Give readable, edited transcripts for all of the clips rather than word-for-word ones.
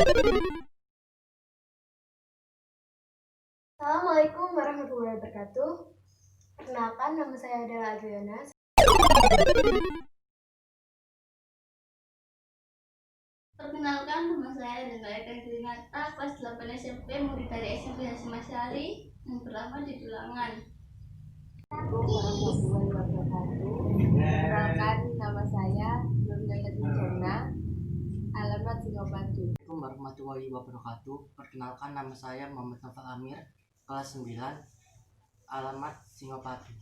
Assalamualaikum warahmatullahi wabarakatuh. Perkenalkan, nama saya adalah Adriana. Perkenalkan, nama saya adalah Eka Grinata, kelas 8 SMP, murid dari SMP Hasyim Asy'ari yang berlama di Tulangan. Warahmatullahi wabarakatuh. Perkenalkan, nama saya Nurliana Jana, alamat Singapadu. Assalamualaikum warahmatullahi wabarakatuh. Perkenalkan, nama saya Muhammad Nafa Amir, kelas 9, alamat Singapadu.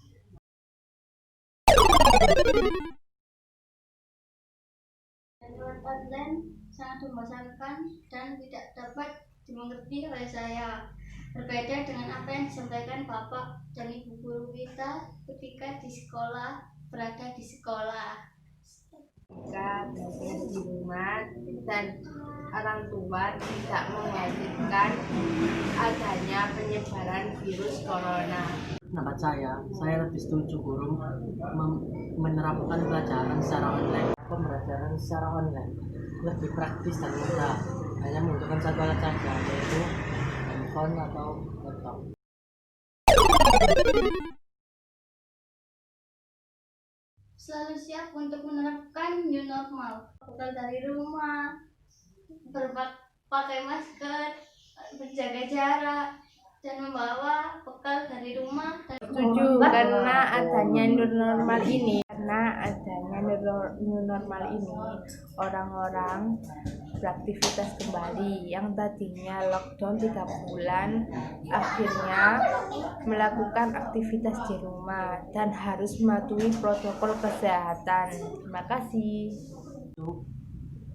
Lewat online sangat membosankan dan tidak dapat dimengerti oleh saya. Berbeda dengan apa yang disampaikan Bapak dan Ibu guru kita ketika berada di sekolah. Jika belajar di rumah dan orang tua tidak mewajibkan adanya penyebaran virus corona. Pendapat saya lebih setuju guru menerapkan pelajaran secara online. Pembelajaran secara online lebih praktis dan mudah, hanya membutuhkan satu alat saja, yaitu handphone atau laptop. Selalu siap untuk menerapkan new normal, bekal dari rumah, pakai masker, menjaga jarak, dan membawa bekal dari rumah. Setuju karena adanya new normal ini orang-orang beraktivitas kembali yang tadinya lockdown 3 bulan akhirnya melakukan aktivitas di rumah dan harus mematuhi protokol kesehatan. Terima kasih.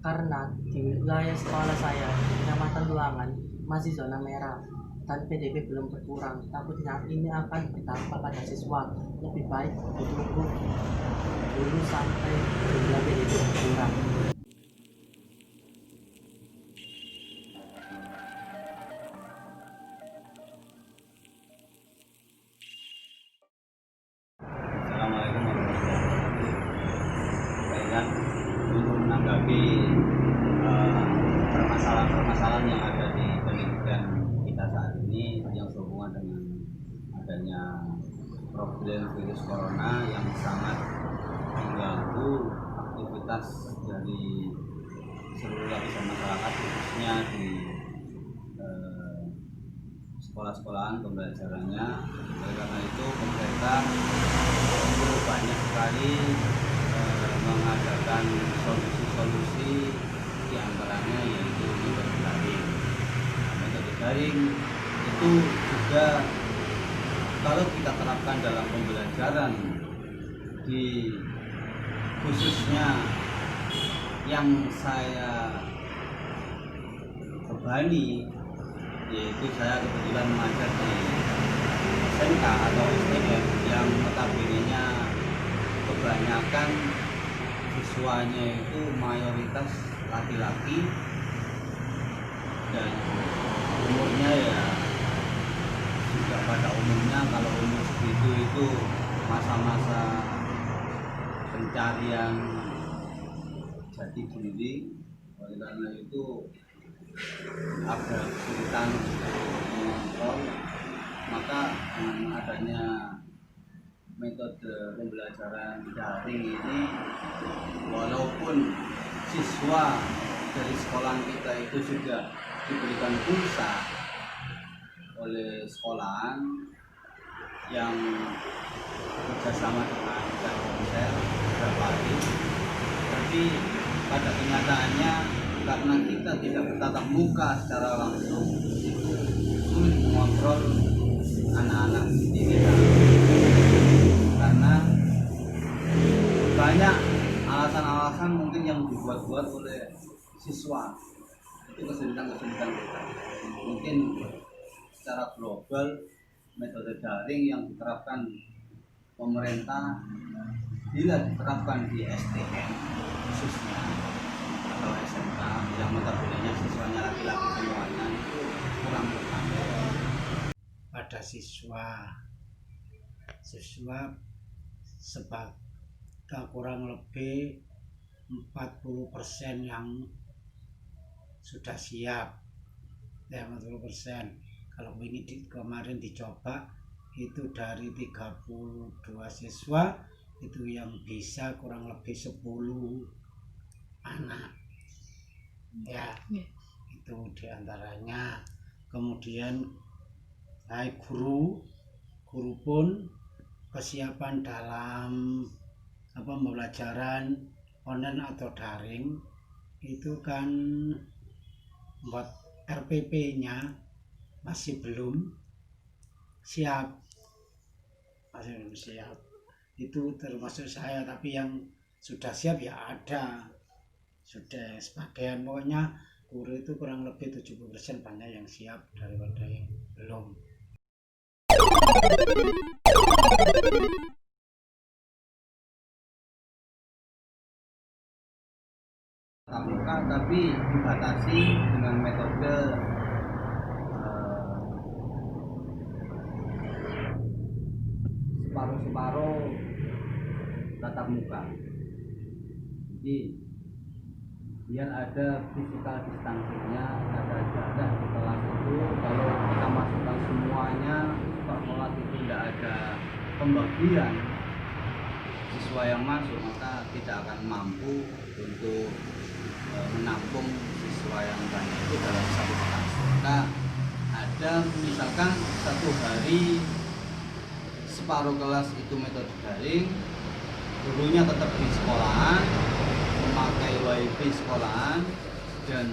Karena di wilayah sekolah saya, Kecamatan Tulangan, masih zona merah dan PDB belum berkurang. Takutnya ini akan berdampak pada siswa. Lebih baik ditunggu dulu sampai jumlah PDB berkurang. Assalamualaikum warahmatullahi wabarakatuh. Baiklah, untuk menanggapi permasalahan-permasalahan yang ada di pendidikan kita saat ini yang berhubungan dengan adanya problem virus corona yang sangat mengganggu aktivitas dari seluruh lapisan masyarakat, khususnya di sekolah-sekolahan pembelajarannya. Oleh karena itu pemerintah banyak sekali mengadakan solusi-solusi, diantaranya yaitu metode daring. Metode daring itu juga kalau kita terapkan dalam pembelajaran di khususnya yang saya kebani, yaitu saya kebetulan mengajar di SMK atau STM yang notabene-nya kebanyakan siswanya itu mayoritas laki-laki dan umurnya ya juga pada umumnya kalau umur segitu itu masa-masa pencarian jati diri. Oleh karena itu agak kesulitan untuk mengontrol, maka dengan adanya metode pembelajaran daring ini, walaupun siswa dari sekolah kita itu sudah diberikan pulsa oleh sekolahan yang bekerjasama dengan Telkomsel beberapa hari, tapi pada kenyataannya karena kita tidak bertatap muka secara langsung, itu sulit mengontrol anak-anak didik kita karena banyak alasan-alasan mungkin yang dibuat-buat oleh siswa. Itu kesulitan-kesulitan kita. Mungkin secara global metode daring yang diterapkan pemerintah bila diterapkan di STM khususnya atau SMK yang notabene siswanya laki-laki semuanya itu kurang tepat pada siswa sebagai kurang lebih 40% yang sudah siap ya 40%. Kalau ini kemarin dicoba itu dari 32 siswa itu yang bisa kurang lebih 10 anak ya, itu diantaranya. Kemudian baik guru pun kesiapan dalam pembelajaran online atau daring itu kan buat RPP-nya masih belum siap, itu termasuk saya. Tapi yang sudah siap ya ada, sudah sebagian. Pokoknya guru itu kurang lebih 70% banyak yang siap daripada yang belum. tatap muka tapi dibatasi dengan metode separuh-separuh tatap muka. Jadi biar ada physical distancing-nya, ada jarak di kelas itu. Kalau kita masukkan semuanya per kelas itu tidak ada pembagian siswa yang masuk, maka tidak akan mampu untuk menampung siswa yang banyak itu dalam satu kelas. Maka ada misalkan satu hari separuh kelas itu metode daring, gurunya tetap di sekolahan, memakai wifi sekolahan, dan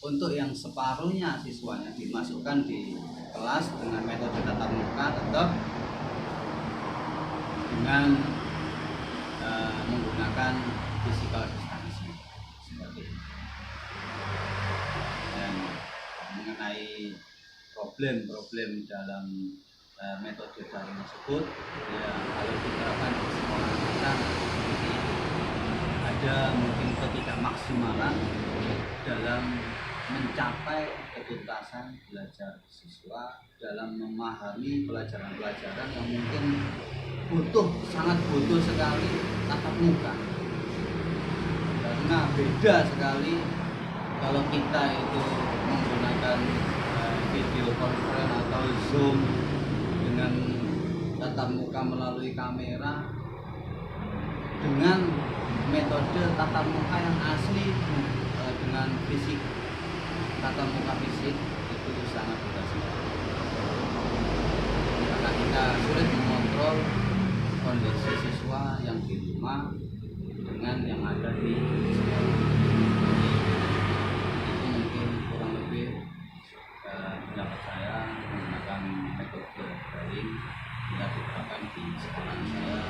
untuk yang separuhnya siswanya dimasukkan di kelas dengan metode tatap muka tetap dengan menggunakan physical distancing seperti itu. Dan mengenai problem-problem dalam metode daring tersebut, ya kalau diterapkan di sekolah kita seperti itu, ada mungkin ketidakmaksimalan dalam mencapai ketuntasan belajar siswa dalam memahami pelajaran-pelajaran yang mungkin sangat butuh sekali tatap muka, karena beda sekali kalau kita itu menggunakan video conference atau Zoom dengan tatap muka melalui kamera dengan metode tatap muka yang asli dengan fisik, tatap muka fisik itu sangat beda sekali. Karena kita sulit mengontrol kondisi siswa yang di rumah dengan yang ada di sekolah. Itu mungkin kurang lebih pendapat saya menggunakan metode daring tidak diterapkan di sekolah saya.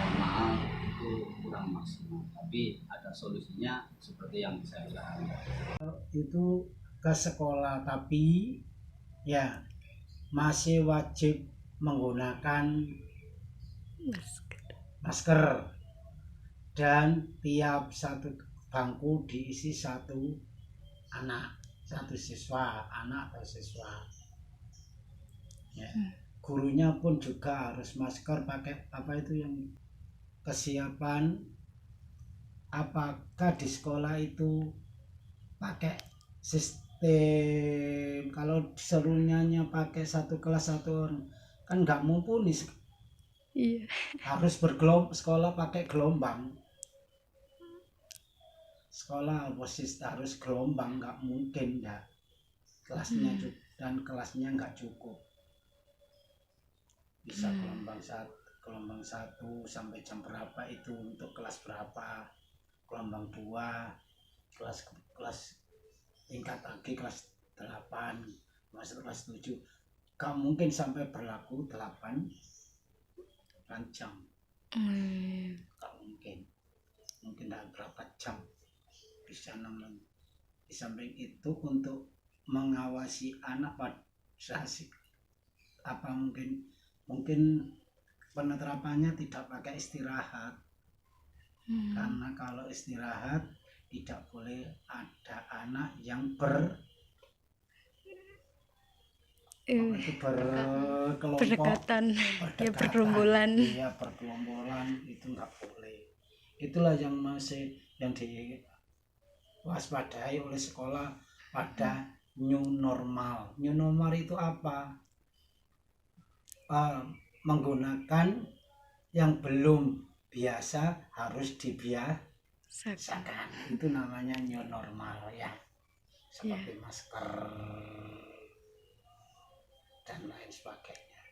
Mohon maaf, itu kurang maksimal, tapi ada solusinya seperti yang saya jelaskan. Itu ke sekolah, tapi ya masih wajib menggunakan masker, dan tiap satu bangku diisi satu siswa, anak atau siswa ya. Gurunya pun juga harus masker, pakai yang kesiapan. Apakah di sekolah itu pakai sistem, kalau seluruhnya pakai satu kelas satu orang kan nggak mumpuni. Iya. Harus sekolah pakai gelombang, sekolah harus gelombang, nggak mungkin ya kelasnya dan kelasnya nggak cukup. Bisa gelombang satu sampai jam berapa itu untuk kelas berapa, gelombang 2 kelas tingkat lagi kelas 8 masuk kelas 7, nggak mungkin sampai berlaku 8 jam. Nggak mungkin tidak berapa jam, bisa 6. Di samping itu untuk mengawasi anak pada mungkin penerapannya tidak pakai istirahat, karena kalau istirahat tidak boleh ada anak yang berdekatan, ya bergerombolan. Iya, bergerombolan itu nggak boleh. Itulah yang diwaspadai oleh sekolah pada new normal. New normal itu apa? Menggunakan yang belum biasa harus dibiasakan. Itu namanya new normal ya. Seperti masker dan lain sebagainya.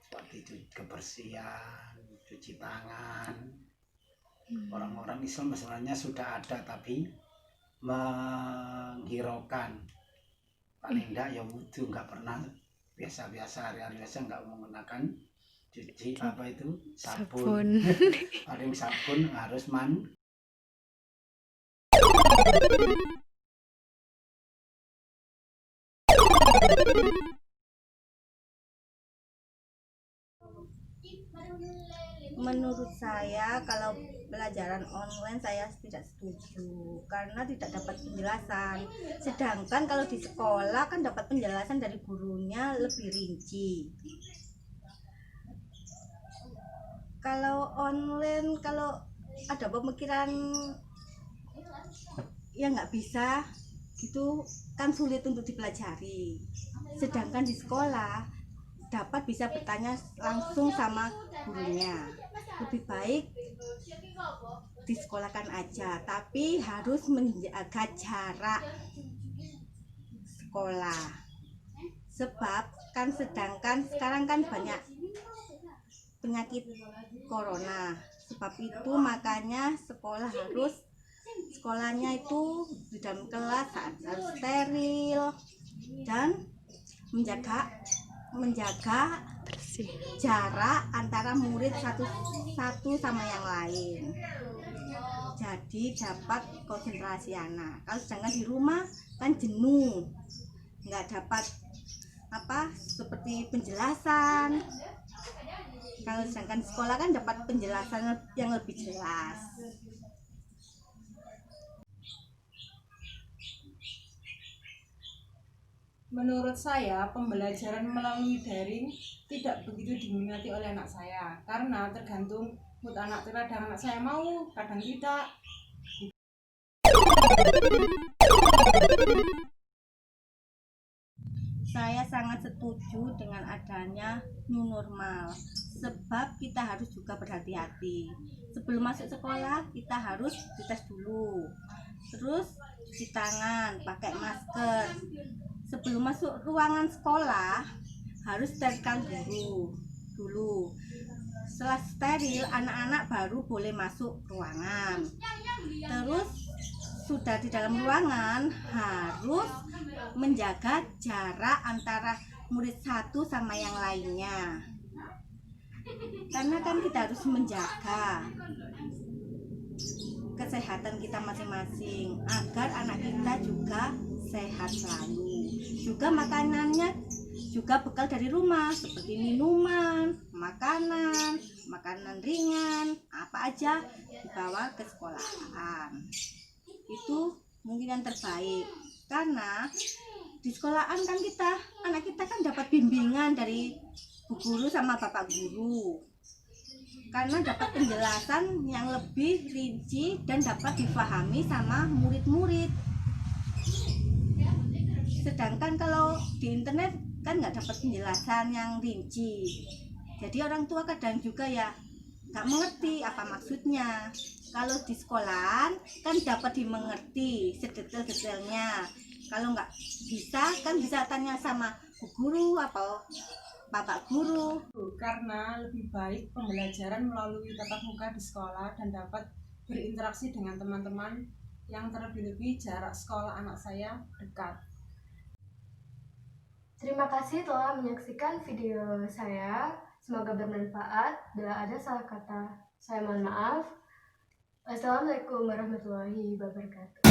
Seperti itu, kebersihan, cuci tangan. Orang-orang Islam sebenarnya sudah ada, tapi menghiraukan. Paling enggak ya wudhu, nggak pernah biasa-biasa hari-hari biasa nggak menggunakan cuci apa itu sabun. Paling sabun harus Menurut saya, kalau pelajaran online saya tidak setuju karena tidak dapat penjelasan. Sedangkan kalau di sekolah kan dapat penjelasan dari gurunya lebih rinci. Kalau online, kalau ada pemikiran yang nggak bisa gitu kan sulit untuk dipelajari. Sedangkan di sekolah dapat bisa bertanya langsung sama gurunya. Lebih baik disekolahkan aja, tapi harus menjaga jarak sekolah. Sebab kan sedangkan sekarang kan banyak penyakit corona. Sebab itu makanya sekolahnya itu di dalam kelas harus steril dan menjaga bersih. jarak antara murid satu sama yang lain. Jadi dapat konsentrasi anak. Kalau sedangkan di rumah kan jenuh, nggak dapat seperti penjelasan. Kalau sedangkan di sekolah kan dapat penjelasan yang lebih jelas. Menurut saya, pembelajaran melalui daring tidak begitu diminati oleh anak saya karena tergantung mood anak. Kadang anak saya mau, kadang tidak. Saya sangat setuju dengan adanya new normal, sebab kita harus juga berhati-hati. Sebelum masuk sekolah kita harus dites dulu, terus cuci tangan, pakai masker. Sebelum masuk ruangan sekolah harus sterilkan dulu. Setelah steril, anak-anak baru boleh masuk ruangan. Terus sudah di dalam ruangan harus menjaga jarak antara murid satu sama yang lainnya. Karena kan kita harus menjaga kesehatan kita masing-masing agar anak kita juga sehat selalu. Juga makanannya juga bekal dari rumah seperti minuman, makanan ringan, apa aja dibawa ke sekolahan. Itu mungkin yang terbaik karena di sekolahan kan anak kita kan dapat bimbingan dari bu guru sama bapak guru, karena dapat penjelasan yang lebih rinci dan dapat difahami sama murid-murid. Sedangkan kalau di internet kan nggak dapat penjelasan yang rinci, jadi orang tua kadang juga ya nggak mengerti apa maksudnya. Kalau di sekolahan kan dapat dimengerti sedetail-detailnya. Kalau nggak bisa kan bisa tanya sama bu guru atau bapak guru. Karena lebih baik pembelajaran melalui tatap muka di sekolah dan dapat berinteraksi dengan teman-teman yang terlebih-lebih jarak sekolah anak saya dekat. Terima kasih telah menyaksikan video saya. Semoga bermanfaat. Bila ada salah kata, saya mohon maaf. Assalamualaikum warahmatullahi wabarakatuh.